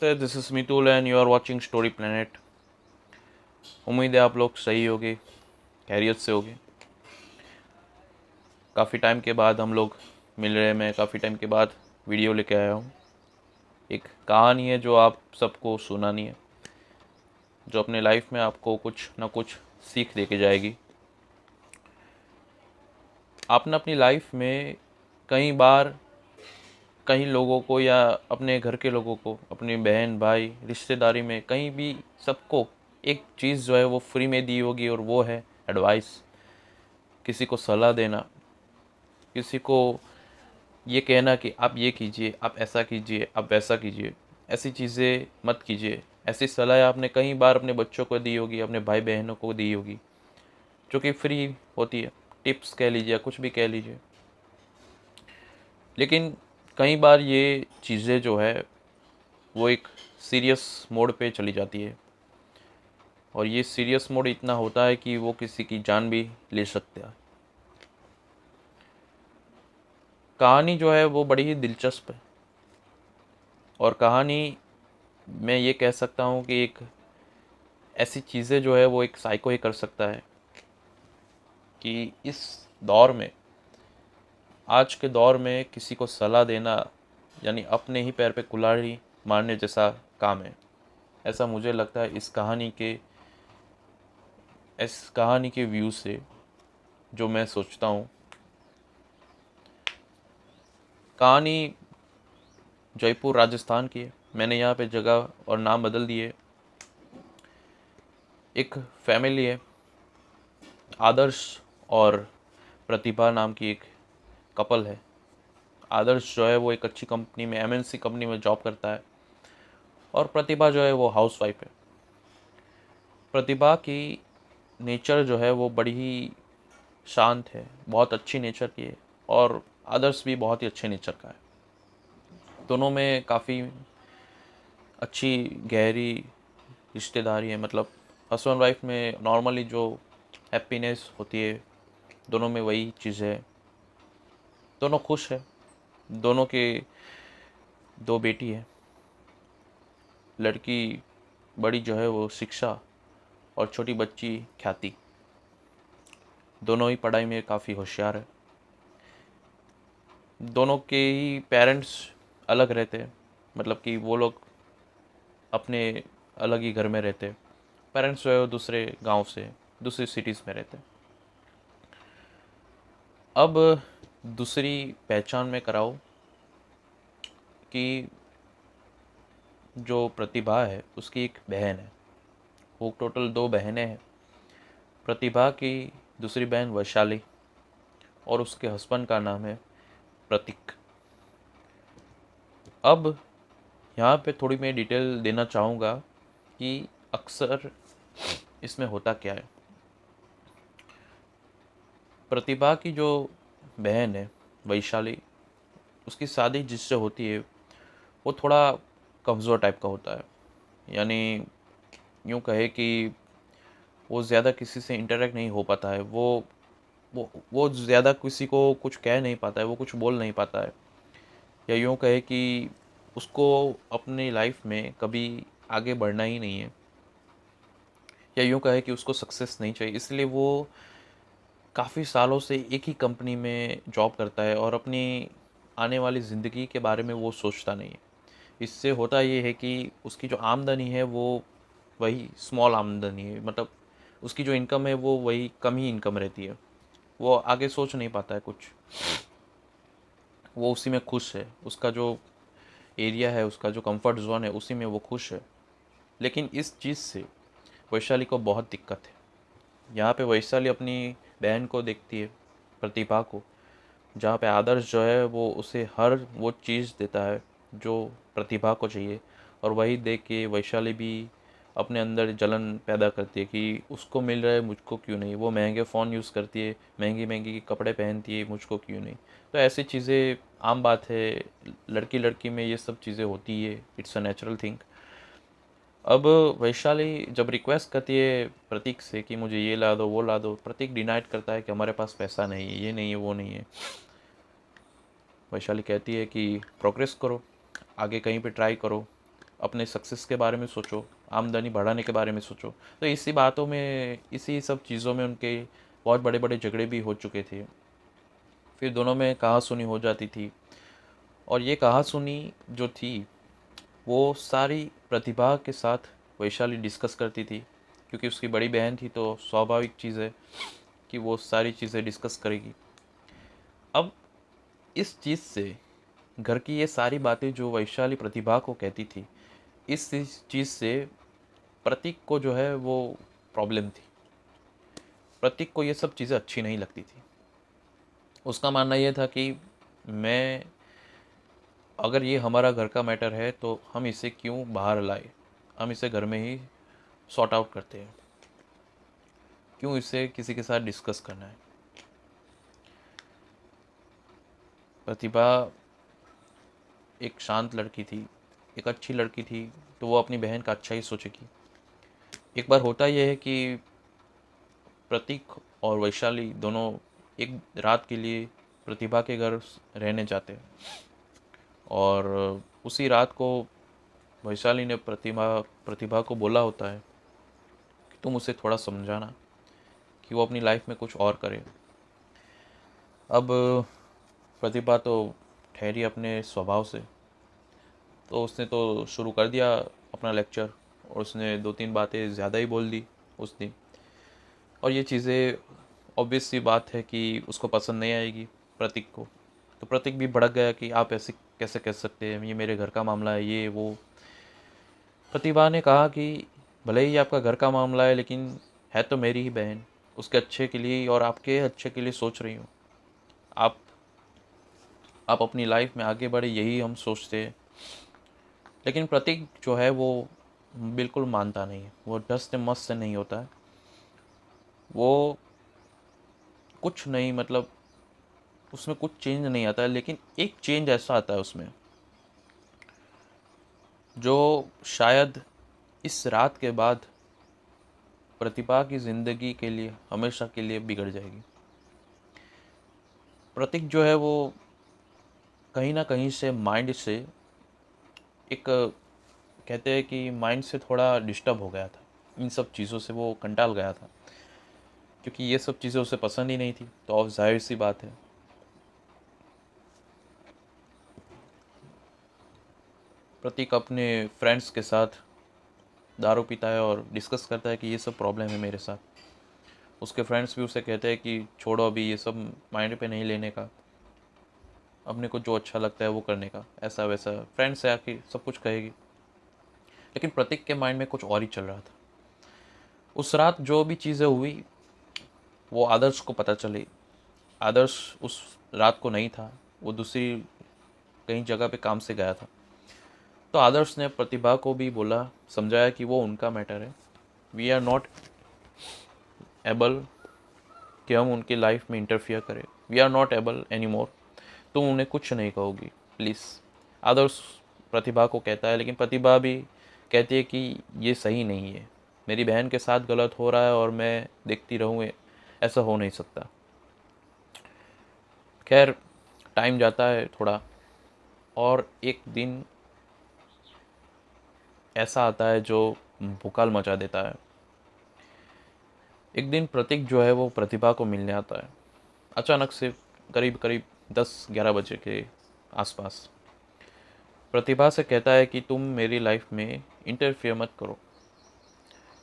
नमस्ते, this is Mitul and you are watching story planet. उम्मीद है आप लोग सही होगे, खैरियत से होगे। काफ़ी टाइम के बाद हम लोग मिल रहे हैं। मैं काफ़ी टाइम के बाद वीडियो लेके आया हूँ। एक कहानी है जो आप सबको सुनानी है, जो अपने लाइफ में आपको कुछ ना कुछ सीख दे के जाएगी। आपने अपनी लाइफ में कई बार कई लोगों को या अपने घर के लोगों को, अपनी बहन भाई रिश्तेदारी में कहीं भी सबको एक चीज़ जो है वो फ्री में दी होगी, और वो है एडवाइस। किसी को सलाह देना, किसी को ये कहना कि आप ये कीजिए, आप ऐसा कीजिए, आप वैसा कीजिए, ऐसी चीज़ें मत कीजिए। ऐसी सलाह आपने कई बार अपने बच्चों को दी होगी, अपने भाई बहनों को दी होगी, जो कि फ्री होती है। टिप्स कह लीजिए, कुछ भी कह लीजिए। लेकिन कई बार ये चीज़ें जो है वो एक सीरियस मोड पे चली जाती है, और ये सीरियस मोड इतना होता है कि वो किसी की जान भी ले सकता है। कहानी जो है वो बड़ी ही दिलचस्प है, और कहानी मैं ये कह सकता हूँ कि एक ऐसी चीज़ें जो है वो एक साइको ही कर सकता है। कि इस दौर में, आज के दौर में किसी को सलाह देना यानी अपने ही पैर पे कुल्हाड़ी मारने जैसा काम है। ऐसा मुझे लगता है इस कहानी के व्यू से, जो मैं सोचता हूँ। कहानी जयपुर राजस्थान की है। मैंने यहाँ पे जगह और नाम बदल दिए। एक फैमिली है, आदर्श और प्रतिभा नाम की एक कपल है। आदर्श जो है वो एक अच्छी कंपनी में, एमएनसी कंपनी में जॉब करता है, और प्रतिभा जो है वो हाउसवाइफ है। प्रतिभा की नेचर जो है वो बड़ी ही शांत है, बहुत अच्छी नेचर की है, और आदर्श भी बहुत ही अच्छे नेचर का है। दोनों में काफ़ी अच्छी गहरी रिश्तेदारी है। मतलब हस्बैंड वाइफ में नॉर्मली जो हैप्पीनेस होती है, दोनों में वही चीज़ है। दोनों खुश है। दोनों के दो बेटी है। लड़की बड़ी जो है वो शिक्षा, और छोटी बच्ची ख्याति। दोनों ही पढ़ाई में काफ़ी होशियार है। दोनों के ही पेरेंट्स अलग रहते हैं, मतलब कि वो लोग अपने अलग ही घर में रहते हैं। पेरेंट्स जो है वो दूसरे गांव से, दूसरी सिटीज़ में रहते हैं। अब दूसरी पहचान में कराओ कि जो प्रतिभा है उसकी एक बहन है। वो टोटल दो बहनें हैं। प्रतिभा की दूसरी बहन वैशाली, और उसके हस्बैंड का नाम है प्रतीक। अब यहाँ पे थोड़ी मैं डिटेल देना चाहूँगा कि अक्सर इसमें होता क्या है। प्रतिभा की जो बहन है वैशाली, उसकी शादी जिससे होती है वो थोड़ा कमज़ोर टाइप का होता है। यानी यूँ कहे कि वो ज़्यादा किसी से इंटरेक्ट नहीं हो पाता है। वो ज़्यादा किसी को कुछ कह नहीं पाता है, वो कुछ बोल नहीं पाता है। या यूँ कहे कि उसको अपनी लाइफ में कभी आगे बढ़ना ही नहीं है, या यूँ कहे कि उसको सक्सेस नहीं चाहिए। इसलिए वो काफ़ी सालों से एक ही कंपनी में जॉब करता है, और अपनी आने वाली ज़िंदगी के बारे में वो सोचता नहीं है। इससे होता ये है कि उसकी जो आमदनी है वो वही स्मॉल आमदनी है। मतलब उसकी जो इनकम है वो वही कम ही इनकम रहती है। वो आगे सोच नहीं पाता है कुछ। वो उसी में खुश है। उसका जो एरिया है, उसका जो कंफर्ट जोन है, उसी में वो खुश है। लेकिन इस चीज़ से वैशाली को बहुत दिक्कत है। यहाँ पे वैशाली अपनी बहन को देखती है, प्रतिभा को, जहाँ पे आदर्श जो है वो उसे हर वो चीज़ देता है जो प्रतिभा को चाहिए। और वही देख के वैशाली भी अपने अंदर जलन पैदा करती है कि उसको मिल रहा है, मुझको क्यों नहीं। वो महंगे फ़ोन यूज़ करती है, महंगी महंगी कपड़े पहनती है, मुझको क्यों नहीं। तो ऐसी चीज़ें आम बात है। लड़की लड़की में ये सब चीज़ें होती है, इट्स अ नेचुरल थिंग। अब वैशाली जब रिक्वेस्ट करती है प्रतीक से कि मुझे ये ला दो, वो ला दो, प्रतीक डिनाइट करता है कि हमारे पास पैसा नहीं है, ये नहीं है, वो नहीं है। वैशाली कहती है कि प्रोग्रेस करो, आगे कहीं पे ट्राई करो, अपने सक्सेस के बारे में सोचो, आमदनी बढ़ाने के बारे में सोचो। तो इसी बातों में, इसी सब चीज़ों में उनके बहुत बड़े बड़े झगड़े भी हो चुके थे। फिर दोनों में कहा-सुनी हो जाती थी, और ये कहा-सुनी जो थी वो सारी प्रतिभा के साथ वैशाली डिस्कस करती थी, क्योंकि उसकी बड़ी बहन थी तो स्वाभाविक चीज़ है कि वो सारी चीज़ें डिस्कस करेगी। अब इस चीज़ से, घर की ये सारी बातें जो वैशाली प्रतिभा को कहती थी, इस चीज़ से प्रतीक को जो है वो प्रॉब्लम थी। प्रतीक को ये सब चीज़ें अच्छी नहीं लगती थी। उसका मानना ये था कि मैं, अगर ये हमारा घर का मैटर है तो हम इसे क्यों बाहर लाए, हम इसे घर में ही सॉर्ट आउट करते हैं, क्यों इसे किसी के साथ डिस्कस करना है। प्रतिभा एक शांत लड़की थी, एक अच्छी लड़की थी, तो वो अपनी बहन का अच्छा ही सोचेगी। एक बार होता यह है कि प्रतीक और वैशाली दोनों एक रात के लिए प्रतिभा के घर रहने जाते हैं, और उसी रात को वैशाली ने प्रतिभा को बोला होता है कि तुम उसे थोड़ा समझाना कि वो अपनी लाइफ में कुछ और करे। अब प्रतिभा तो ठहरी अपने स्वभाव से, तो उसने तो शुरू कर दिया अपना लेक्चर, और उसने 2-3 बातें ज़्यादा ही बोल दी उस दिन। और ये चीज़ें ऑब्वियस सी बात है कि उसको पसंद नहीं आएगी प्रतीक को। तो प्रतीक भी भड़क गया कि आप ऐसे कैसे कह सकते हैं, ये मेरे घर का मामला है, ये वो। प्रतिभा ने कहा कि भले ही आपका घर का मामला है, लेकिन है तो मेरी ही बहन, उसके अच्छे के लिए और आपके अच्छे के लिए सोच रही हूँ। आप आप अपनी लाइफ में आगे बढ़े, यही हम सोचते हैं। लेकिन प्रतीक जो है वो बिल्कुल मानता नहीं है, वो डस से मस्त से नहीं होता है। वो कुछ नहीं, मतलब उसमें कुछ चेंज नहीं आता है, लेकिन एक चेंज ऐसा आता है उसमें जो शायद इस रात के बाद प्रतिभा की ज़िंदगी के लिए हमेशा के लिए बिगड़ जाएगी। प्रतीक जो है वो कहीं ना कहीं से माइंड से एक, कहते हैं कि माइंड से थोड़ा डिस्टर्ब हो गया था, इन सब चीज़ों से वो कंटाल गया था, क्योंकि ये सब चीज़ें उसे पसंद ही नहीं थी। तो अब जाहिर सी बात है, प्रतीक अपने फ्रेंड्स के साथ दारू पीता है और डिस्कस करता है कि ये सब प्रॉब्लम है मेरे साथ। उसके फ्रेंड्स भी उसे कहते हैं कि छोड़ो अभी ये सब माइंड पे नहीं लेने का, अपने को जो अच्छा लगता है वो करने का, ऐसा वैसा फ्रेंड्स है आके सब कुछ कहेगी। लेकिन प्रतीक के माइंड में कुछ और ही चल रहा था। उस रात जो भी चीज़ें हुई वो आदर्श को पता चली। आदर्श उस रात को नहीं था, वो दूसरी कहीं जगह पे काम से गया था। तो आदर्श ने प्रतिभा को भी बोला, समझाया कि वो उनका मैटर है, वी आर नॉट एबल कि हम उनकी लाइफ में इंटरफियर करें, we are not able any more, तुम उन्हें कुछ नहीं कहोगी प्लीज़। आदर्श प्रतिभा को कहता है, लेकिन प्रतिभा भी कहती है कि ये सही नहीं है, मेरी बहन के साथ गलत हो रहा है और मैं देखती रहूँ, ऐसा हो नहीं सकता। खैर, टाइम जाता है थोड़ा, और एक दिन ऐसा आता है जो भूकाल मचा देता है। एक दिन प्रतीक जो है वो प्रतिभा को मिलने आता है अचानक से, करीब करीब 10-11 बजे के आसपास। प्रतिभा से कहता है कि तुम मेरी लाइफ में इंटरफियर मत करो।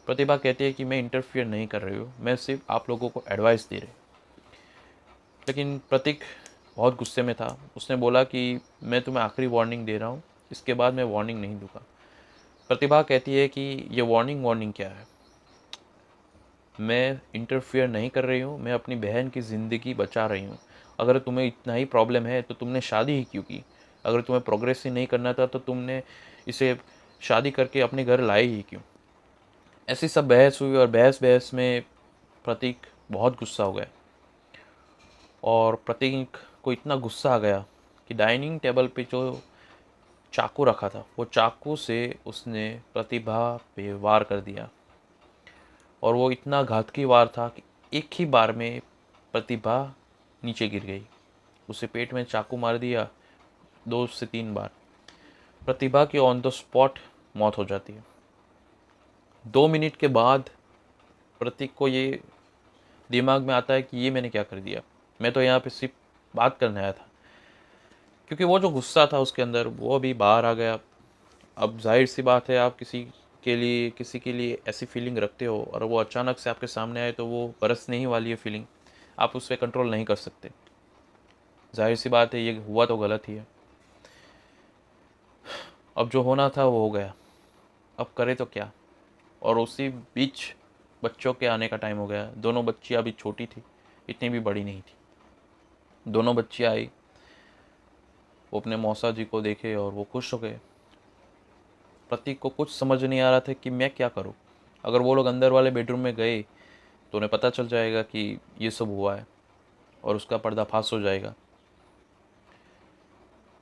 प्रतिभा कहती है कि मैं इंटरफियर नहीं कर रही हूँ, मैं सिर्फ आप लोगों को एडवाइस दे रही। लेकिन प्रतीक बहुत गुस्से में था, उसने बोला कि मैं तुम्हें आखिरी वार्निंग दे रहा हूँ, इसके बाद मैं वार्निंग नहीं दूंगा। प्रतिभा कहती है कि ये वार्निंग वार्निंग क्या है, मैं इंटरफियर नहीं कर रही हूँ, मैं अपनी बहन की ज़िंदगी बचा रही हूँ। अगर तुम्हें इतना ही प्रॉब्लम है तो तुमने शादी ही क्यों की? अगर तुम्हें प्रोग्रेस ही नहीं करना था तो तुमने इसे शादी करके अपने घर लाए ही क्यों? ऐसी सब बहस हुई, और बहस बहस में प्रतीक बहुत गुस्सा हो गया, और प्रतीक को इतना गुस्सा आ गया कि डाइनिंग टेबल पे जो चाकू रखा था वो चाकू से उसने प्रतिभा पे वार कर दिया। और वो इतना घातकी वार था कि एक ही बार में प्रतिभा नीचे गिर गई। उसे पेट में चाकू मार दिया 2 से 3 बार। प्रतिभा की ऑन द स्पॉट मौत हो जाती है। 2 मिनट के बाद प्रतीक को ये दिमाग में आता है कि ये मैंने क्या कर दिया, मैं तो यहाँ पे सिर्फ बात करने आया था। क्योंकि वो जो गुस्सा था उसके अंदर वो अभी बाहर आ गया। अब जाहिर सी बात है, आप किसी के लिए ऐसी फीलिंग रखते हो और वो अचानक से आपके सामने आए तो वो बरसने ही वाली है फीलिंग, आप उस पर कंट्रोल नहीं कर सकते। जाहिर सी बात है, ये हुआ तो गलत ही है। अब जो होना था वो हो गया, अब करे तो क्या। और उसी बीच बच्चों के आने का टाइम हो गया। दोनों बच्ची अभी छोटी थी, इतनी भी बड़ी नहीं थी। दोनों बच्ची आई, वो अपने मौसा जी को देखे और वो खुश हो गए। प्रतीक को कुछ समझ नहीं आ रहा था कि मैं क्या करूं। अगर वो लोग अंदर वाले बेडरूम में गए तो उन्हें पता चल जाएगा कि ये सब हुआ है और उसका पर्दाफाश हो जाएगा।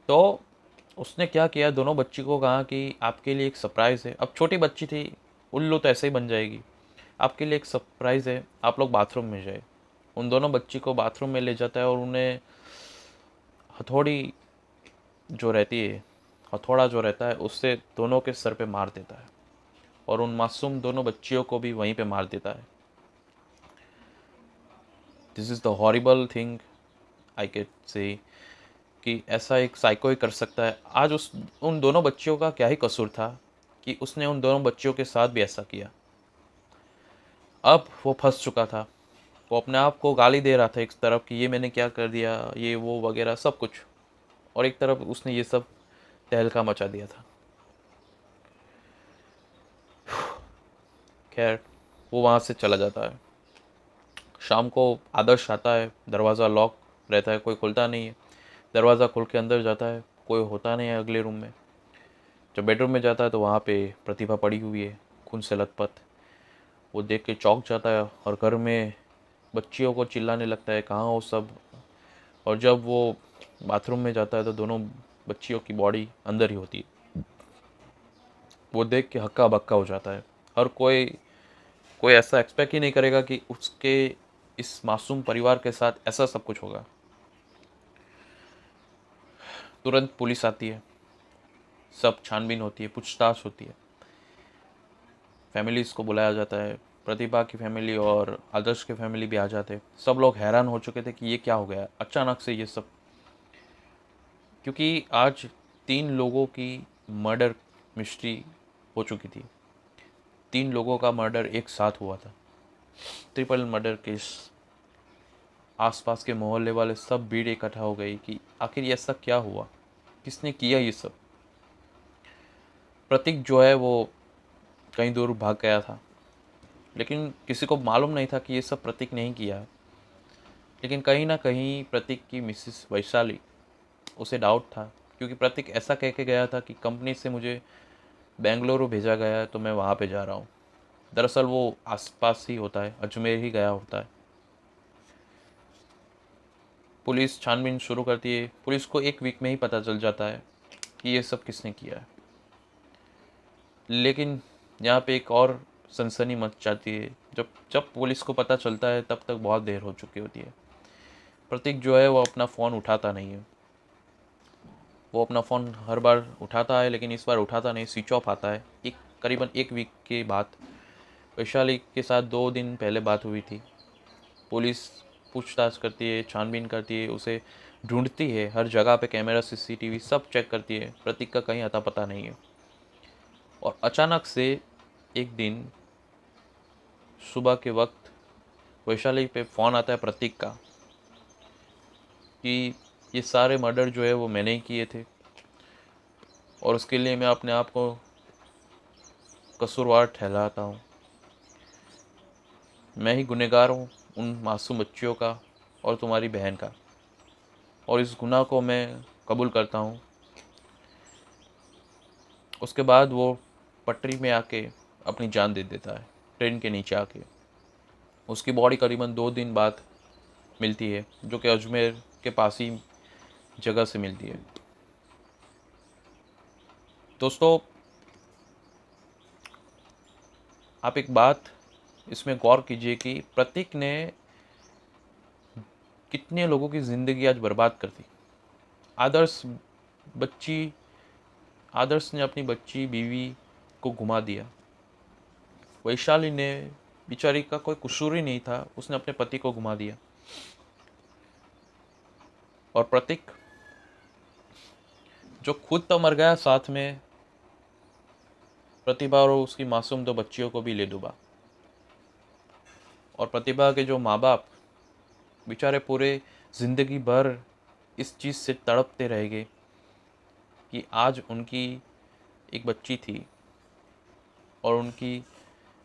तो उसने क्या किया, दोनों बच्ची को कहा कि आपके लिए एक सरप्राइज़ है। अब छोटी बच्ची थी, उल्लू तो ऐसे ही बन जाएगी। आपके लिए एक सरप्राइज़ है, आप लोग बाथरूम में जाए। उन दोनों बच्ची को बाथरूम में ले जाता है और उन्हें हथौड़ी जो रहती है, हथौड़ा जो रहता है उससे दोनों के सर पे मार देता है और उन मासूम दोनों बच्चियों को भी वहीं पे मार देता है। This is the horrible thing I can say, कि ऐसा एक साइको ही कर सकता है। आज उस उन दोनों बच्चियों का क्या ही कसूर था कि उसने उन दोनों बच्चियों के साथ भी ऐसा किया। अब वो फंस चुका था। वो अपने आप को गाली दे रहा था एक तरफ कि ये मैंने क्या कर दिया, ये वो वगैरह सब कुछ, और एक तरफ उसने ये सब तहलका मचा दिया था। खैर, वो वहाँ से चला जाता है। शाम को आदर्श आता है, दरवाज़ा लॉक रहता है, कोई खुलता नहीं है। दरवाज़ा खोल के अंदर जाता है, कोई होता नहीं है अगले रूम में। जब बेडरूम में जाता है तो वहाँ पे प्रतिभा पड़ी हुई है, खून से लथपथ। वो देख के चौंक जाता है और घर में बच्चियों को चिल्लाने लगता है, कहाँ हो सब। और जब वो बाथरूम में जाता है तो दोनों बच्चियों की बॉडी अंदर ही होती है। वो देख के हक्का बक्का हो जाता है। हर कोई कोई ऐसा एक्सपेक्ट ही नहीं करेगा कि उसके इस मासूम परिवार के साथ ऐसा सब कुछ होगा। तुरंत पुलिस आती है, सब छानबीन होती है, पूछताछ होती है। फैमिलीज़ को बुलाया जाता है, प्रतिभा की फैमिली और आदर्श की फैमिली भी आ जाते। सब लोग हैरान हो चुके थे कि ये क्या हो गया अचानक से ये सब। क्योंकि आज 3 लोगों की मर्डर मिस्ट्री हो चुकी थी। 3 लोगों का मर्डर एक साथ हुआ था, ट्रिपल मर्डर केस। आसपास के मोहल्ले वाले सब भीड़ इकट्ठा हो गई कि आखिर ये ऐसा क्या हुआ, किसने किया ये सब। प्रतीक जो है वो कहीं दूर भाग गया था, लेकिन किसी को मालूम नहीं था कि ये सब प्रतीक ने ही किया है। लेकिन कहीं ना कहीं प्रतीक की मिसिस वैशाली, उसे डाउट था। क्योंकि प्रतीक ऐसा कह के गया था कि कंपनी से मुझे बेंगलुरु भेजा गया है तो मैं वहाँ पे जा रहा हूँ। दरअसल वो आसपास ही होता है, अजमेर ही गया होता है। पुलिस छानबीन शुरू करती है। पुलिस को एक वीक में ही पता चल जाता है कि ये सब किसने किया है। लेकिन यहाँ पे एक और सनसनी मच जाती है। जब जब पुलिस को पता चलता है तब तक बहुत देर हो चुकी होती है। प्रतीक जो है वो अपना फ़ोन उठाता नहीं है। वो अपना फ़ोन हर बार उठाता है लेकिन इस बार उठाता नहीं, स्विच ऑफ आता है। करीबन एक वीक के बाद वैशाली के साथ 2 दिन पहले बात हुई थी। पुलिस पूछताछ करती है, छानबीन करती है, उसे ढूंढती है, हर जगह पे कैमरा सीसीटीवी सब चेक करती है। प्रतीक का कहीं अता पता नहीं है। और अचानक से एक दिन सुबह के वक्त वैशाली पे फ़ोन आता है प्रतीक का कि ये सारे मर्डर जो है वो मैंने ही किए थे और उसके लिए मैं अपने आप को कसूरवार ठहराता हूँ। मैं ही गुनहगार हूँ उन मासूम बच्चियों का और तुम्हारी बहन का, और इस गुनाह को मैं कबूल करता हूँ। उसके बाद वो पटरी में आके अपनी जान दे देता है, ट्रेन के नीचे आके। उसकी बॉडी करीबन 2 दिन बाद मिलती है, जो कि अजमेर के पास ही जगह से मिलती है। दोस्तों, आप एक बात इसमें गौर कीजिए कि प्रतीक ने कितने लोगों की ज़िंदगी आज बर्बाद कर दी। आदर्श बच्ची आदर्श ने अपनी बच्ची, बीवी को घुमा दिया। वैशाली ने, बेचारी का कोई कसूर ही नहीं था, उसने अपने पति को घुमा दिया। और प्रतीक, जो खुद तो मर गया, साथ में प्रतिभा और उसकी मासूम दो बच्चियों को भी ले डूबा। और प्रतिभा के जो माँ बाप बेचारे पूरे ज़िंदगी भर इस चीज़ से तड़पते रह गए कि आज उनकी एक बच्ची थी और उनकी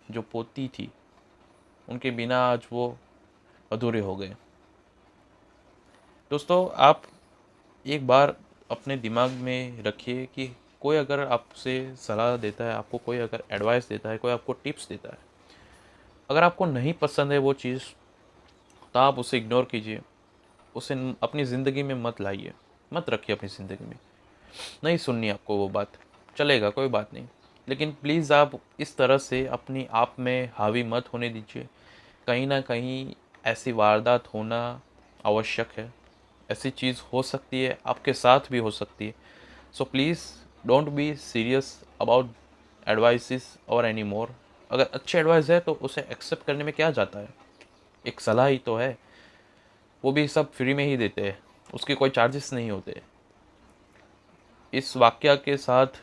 जो पोती थी, उनके बिना आज वो अधूरे हो गए। दोस्तों, आप एक बार अपने दिमाग में रखिए कि कोई अगर आपसे सलाह देता है, आपको कोई अगर एडवाइस देता है, कोई आपको टिप्स देता है, अगर आपको नहीं पसंद है वो चीज़, तो आप उसे इग्नोर कीजिए, उसे अपनी ज़िंदगी में मत लाइए, मत रखिए अपनी ज़िंदगी में। नहीं सुननी आपको वो बात, चलेगा, कोई बात नहीं, लेकिन प्लीज़ आप इस तरह से अपनी आप में हावी मत होने दीजिए। कहीं ना कहीं ऐसी वारदात होना आवश्यक है, ऐसी चीज़ हो सकती है, आपके साथ भी हो सकती है। So please don't be serious about advices और एनी मोर। अगर अच्छे एडवाइस है तो उसे एक्सेप्ट करने में क्या जाता है, एक सलाह ही तो है, वो भी सब फ्री में ही देते हैं, उसके कोई चार्जेस नहीं होते। इस वाक़या के साथ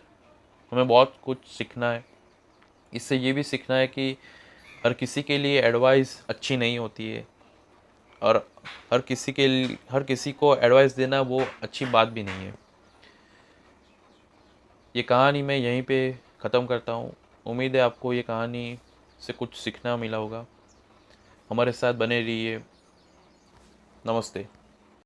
हमें बहुत कुछ सीखना है। इससे ये भी सीखना है कि हर किसी के लिए एडवाइस अच्छी नहीं होती है, और हर किसी को एडवाइस देना वो अच्छी बात भी नहीं है। ये कहानी मैं यहीं पे ख़त्म करता हूँ। उम्मीद है आपको ये कहानी से कुछ सीखना मिला होगा। हमारे साथ बने रहिए। नमस्ते।